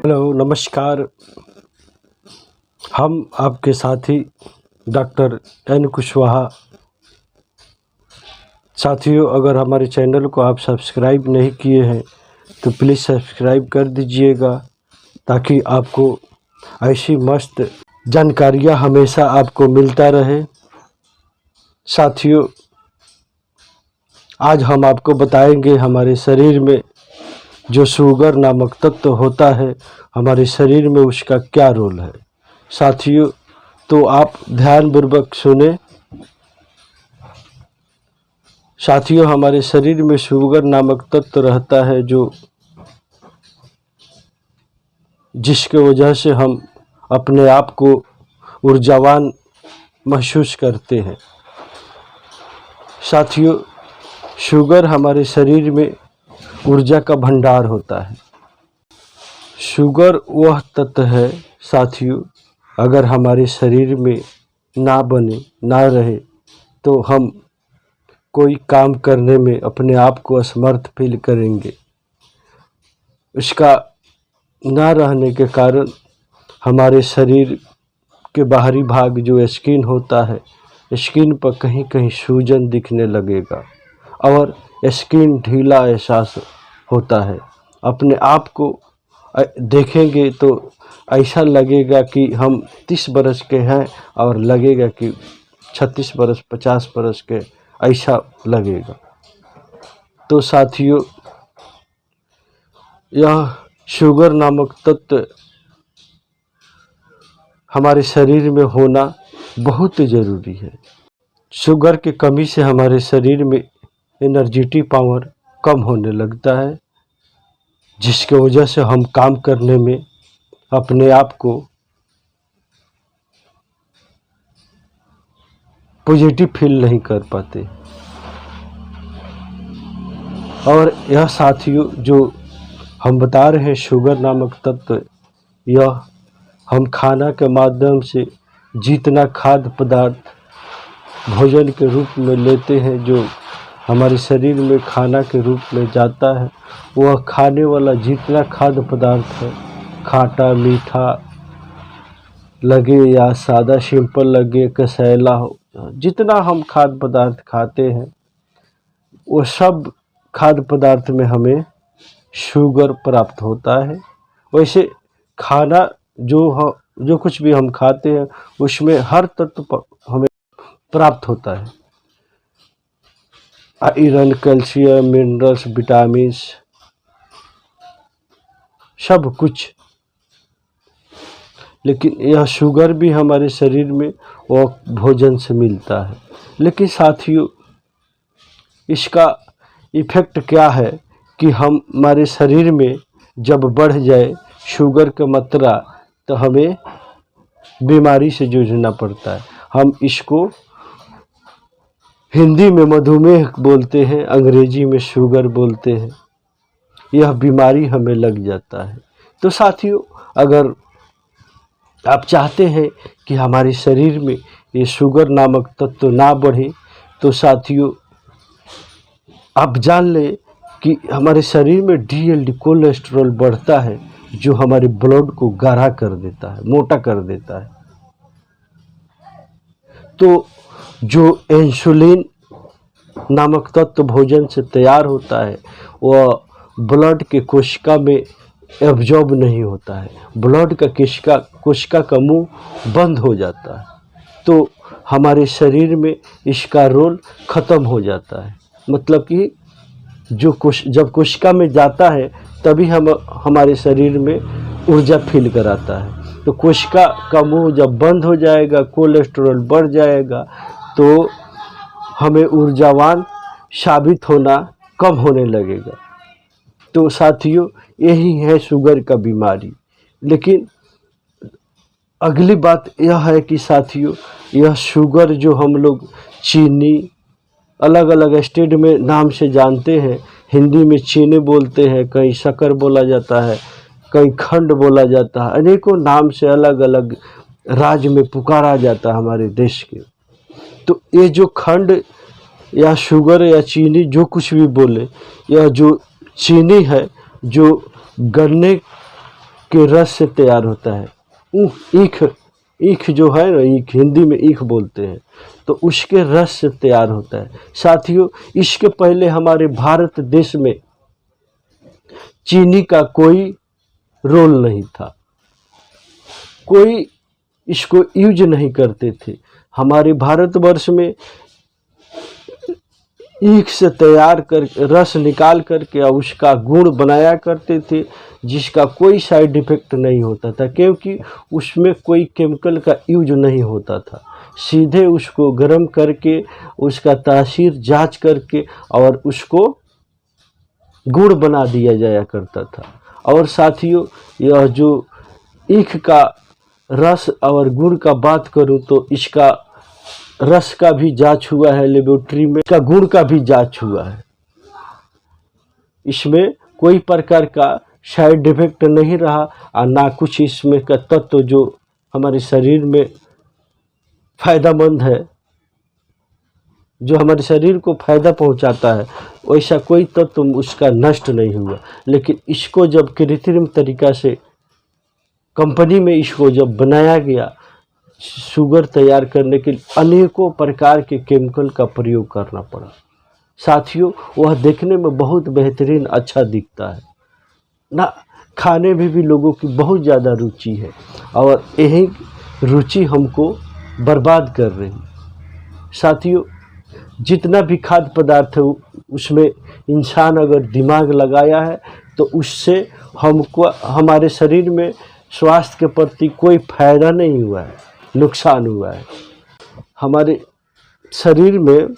Hello, नमस्कार। हम आपके साथी डॉक्टर एन कुशवाहा। साथियों, अगर हमारे चैनल को आप सब्सक्राइब नहीं किए हैं तो प्लीज़ सब्सक्राइब कर दीजिएगा, ताकि आपको ऐसी मस्त जानकारियाँ हमेशा आपको मिलता रहे। साथियों, आज हम आपको बताएंगे हमारे शरीर में जो शुगर नामक तत्व होता है, हमारे शरीर में उसका क्या रोल है। साथियों, तो आप ध्यानपूर्वक सुने। साथियों, हमारे शरीर में शुगर नामक तत्व रहता है जिसके वजह से हम अपने आप को ऊर्जावान महसूस करते हैं। साथियों, शुगर हमारे शरीर में ऊर्जा का भंडार होता है। शुगर वह तत्व है साथियों, अगर हमारे शरीर में ना बने ना रहे तो हम कोई काम करने में अपने आप को असमर्थ फील करेंगे। इसका ना रहने के कारण हमारे शरीर के बाहरी भाग जो स्किन होता है, स्किन पर कहीं कहीं सूजन दिखने लगेगा और स्किन ढीला एहसास होता है। अपने आप को देखेंगे तो ऐसा लगेगा कि हम 30 बरस के हैं और लगेगा कि 36 बरस 50 बरस के, ऐसा लगेगा। तो साथियों, यह शुगर नामक तत्व हमारे शरीर में होना बहुत ज़रूरी है। शुगर की कमी से हमारे शरीर में एनर्जेटिक पावर कम होने लगता है, जिसके वजह से हम काम करने में अपने आप को पॉजिटिव फील नहीं कर पाते। और यह साथियों, जो हम बता रहे हैं शुगर नामक तत्व, यह हम खाना के माध्यम से जितना खाद्य पदार्थ भोजन के रूप में लेते हैं, जो हमारे शरीर में खाना के रूप में जाता है, वह खाने वाला जितना खाद्य पदार्थ है, खाटा मीठा लगे या सादा सिंपल लगे, कसैला हो, जितना हम खाद्य पदार्थ खाते हैं वो सब खाद्य पदार्थ में हमें शुगर प्राप्त होता है। वैसे खाना जो कुछ भी हम खाते हैं उसमें हर तत्व हमें प्राप्त होता है। आयरन, कैल्शियम, मिनरल्स, विटामिन, सब कुछ। लेकिन यह शुगर भी हमारे शरीर में वो भोजन से मिलता है। लेकिन साथियों, इसका इफ़ेक्ट क्या है कि हमारे शरीर में जब बढ़ जाए शुगर की मात्रा तो हमें बीमारी से जूझना पड़ता है। हम इसको हिंदी में मधुमेह बोलते हैं, अंग्रेजी में शुगर बोलते हैं। यह बीमारी हमें लग जाता है। तो साथियों, अगर आप चाहते हैं कि हमारे शरीर में ये शुगर नामक तत्व ना बढ़े, तो साथियों आप जान लें कि हमारे शरीर में DLD कोलेस्ट्रॉल बढ़ता है, जो हमारे ब्लड को गाढ़ा कर देता है, मोटा कर देता है। तो जो इंसुलिन नामक तत्व भोजन से तैयार होता है, वह ब्लड के कोशिका में एब्जॉर्ब नहीं होता है। ब्लड का कोशिका का मुंह बंद हो जाता है, तो हमारे शरीर में इसका रोल ख़त्म हो जाता है। मतलब कि जब कोशिका में जाता है तभी हमारे शरीर में ऊर्जा फील कराता है। तो कोशिका का मुंह जब बंद हो जाएगा, कोलेस्ट्रॉल बढ़ जाएगा, तो हमें ऊर्जावान साबित होना कम होने लगेगा। तो साथियों, यही है शुगर का बीमारी। लेकिन अगली बात यह है कि साथियों, यह शुगर जो हम लोग चीनी अलग अलग स्टेट में नाम से जानते हैं। हिंदी में चीनी बोलते हैं, कहीं शक्कर बोला जाता है, कहीं खंड बोला जाता है, अनेकों नाम से अलग अलग राज्य में पुकारा जाता है हमारे देश के। तो ये जो खंड या शुगर या चीनी जो कुछ भी बोले, यह जो चीनी है जो गन्ने के रस से तैयार होता है। ईख, ईख जो है ना, ईख हिंदी में ईख बोलते हैं, तो उसके रस से तैयार होता है। साथियों, इसके पहले हमारे भारत देश में चीनी का कोई रोल नहीं था, कोई इसको यूज नहीं करते थे। हमारे भारतवर्ष में ईख से तैयार कर रस निकाल करके उसका गुड़ बनाया करते थे, जिसका कोई साइड इफ़ेक्ट नहीं होता था, क्योंकि उसमें कोई केमिकल का यूज नहीं होता था। सीधे उसको गर्म करके उसका तासीर जांच करके और उसको गुड़ बना दिया जाया करता था। और साथियों, यह जो ईख का रस और गुड़ का बात करूं तो इसका रस का भी जांच हुआ है लेबोरेटरी में, इसका गुड़ का भी जांच हुआ है। इसमें कोई प्रकार का साइड इफेक्ट नहीं रहा और ना कुछ इसमें का तत्व जो हमारे शरीर में फायदेमंद है, जो हमारे शरीर को फायदा पहुंचाता है, वैसा कोई तत्व उसका नष्ट नहीं हुआ। लेकिन इसको जब कृत्रिम तरीका से कंपनी में इसको जब बनाया गया, शुगर तैयार करने के लिए अनेकों प्रकार के केमिकल का प्रयोग करना पड़ा। साथियों, वह देखने में बहुत बेहतरीन अच्छा दिखता है ना, खाने में भी लोगों की बहुत ज़्यादा रुचि है और यही रुचि हमको बर्बाद कर रही है। साथियों, जितना भी खाद्य पदार्थ है उसमें इंसान अगर दिमाग लगाया है तो उससे हमको हमारे शरीर में स्वास्थ्य के प्रति कोई फायदा नहीं हुआ है, नुकसान हुआ है। हमारे शरीर में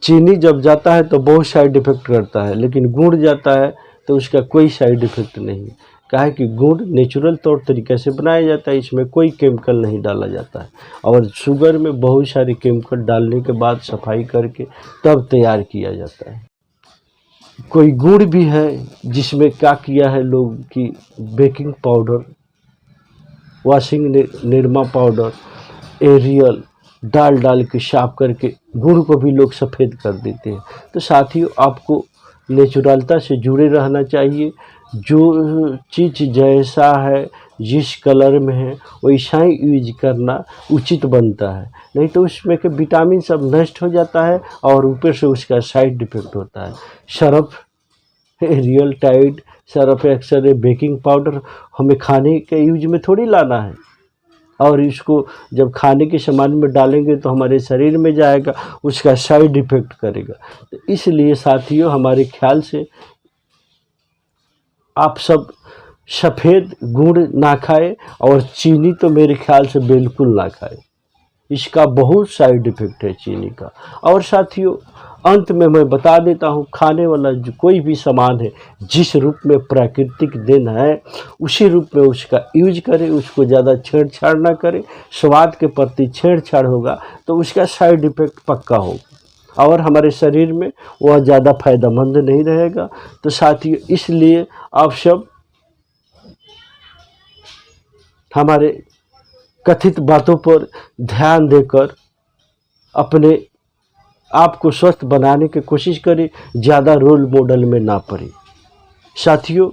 चीनी जब जाता है तो बहुत साइड इफ़ेक्ट करता है, लेकिन गुड़ जाता है तो उसका कोई साइड इफ़ेक्ट नहीं है। काहे कि गुड़ नेचुरल तौर तरीके से बनाया जाता है, इसमें कोई केमिकल नहीं डाला जाता है। और शुगर में बहुत सारे केमिकल डालने के बाद सफाई करके तब तैयार किया जाता है। कोई गुड़ भी है जिसमें क्या किया है लोग कि baking powder, washing Nirma powder, Ariel डाल के साफ करके गुड़ को भी लोग सफ़ेद कर देते हैं। तो साथियों, आपको नेचुरलता से जुड़े रहना चाहिए। जो चीज़ जैसा है, जिस कलर में है, वैसा ही यूज करना उचित बनता है। नहीं तो उसमें के विटामिन सब नष्ट हो जाता है और ऊपर से उसका साइड इफ़ेक्ट होता है। Surf, Ariel, Tide, Surf Excel, baking powder हमें खाने के यूज में थोड़ी लाना है, और इसको जब खाने के सामान में डालेंगे तो हमारे शरीर में जाएगा, उसका साइड इफ़ेक्ट करेगा। तो इसलिए साथियों, हमारे ख्याल से आप सब सफ़ेद गुड़ ना खाएं और चीनी तो मेरे ख्याल से बिल्कुल ना खाएं, इसका बहुत साइड इफ़ेक्ट है चीनी का। और साथियों, अंत में मैं बता देता हूँ, खाने वाला जो कोई भी सामान है, जिस रूप में प्राकृतिक देन है उसी रूप में उसका यूज करें, उसको ज़्यादा छेड़छाड़ ना करें। स्वाद के प्रति छेड़छाड़ होगा तो उसका साइड इफ़ेक्ट पक्का होगा और हमारे शरीर में वह ज़्यादा फायदेमंद नहीं रहेगा। तो साथियों, इसलिए आप सब हमारे कथित बातों पर ध्यान देकर अपने आप को स्वस्थ बनाने की कोशिश करें, ज़्यादा रोल मॉडल में ना पड़े। साथियों,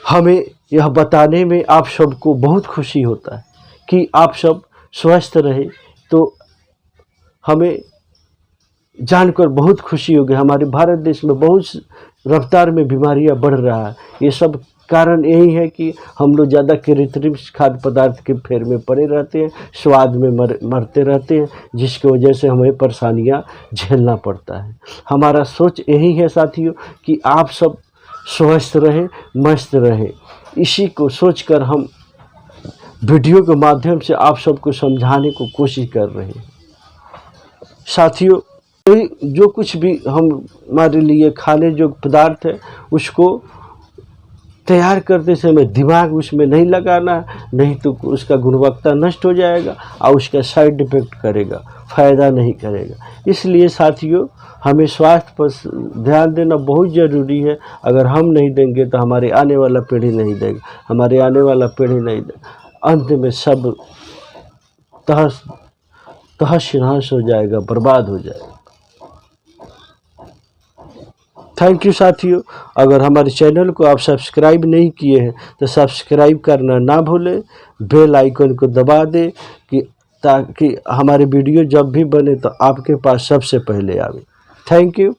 हमें यह बताने में आप सबको बहुत खुशी होता है कि आप सब स्वस्थ रहे, तो हमें जानकर बहुत खुशी होगी। हमारे भारत देश में बहुत रफ्तार में बीमारियां बढ़ रहा है। ये सब कारण यही है कि हम लोग ज़्यादा कृत्रिम खाद्य पदार्थ के फेर में पड़े रहते हैं, स्वाद में मरते रहते हैं, जिसकी वजह से हमें परेशानियां झेलना पड़ता है। हमारा सोच यही है साथियों कि आप सब स्वस्थ रहें, मस्त रहें। इसी को सोचकर हम वीडियो के माध्यम से आप सबको समझाने को कोशिश कर रहे हैं। साथियों, जो कुछ भी हम हमारे लिए खाने जो पदार्थ है उसको तैयार करते समय दिमाग उसमें नहीं लगाना, नहीं तो उसका गुणवत्ता नष्ट हो जाएगा और उसका साइड इफ़ेक्ट करेगा, फ़ायदा नहीं करेगा। इसलिए साथियों, हमें स्वास्थ्य पर ध्यान देना बहुत ज़रूरी है। अगर हम नहीं देंगे तो हमारे आने वाला पीढ़ी नहीं देगा, हमारे आने वाला पीढ़ी नहीं देगा। अंत में सब तहस नहस हो जाएगा, बर्बाद हो जाएगा। थैंक यू साथियों। अगर हमारे चैनल को आप सब्सक्राइब नहीं किए हैं तो सब्सक्राइब करना ना भूलें, बेल आइकन को दबा दें कि ताकि हमारे वीडियो जब भी बने तो आपके पास सबसे पहले आवे। Thank you.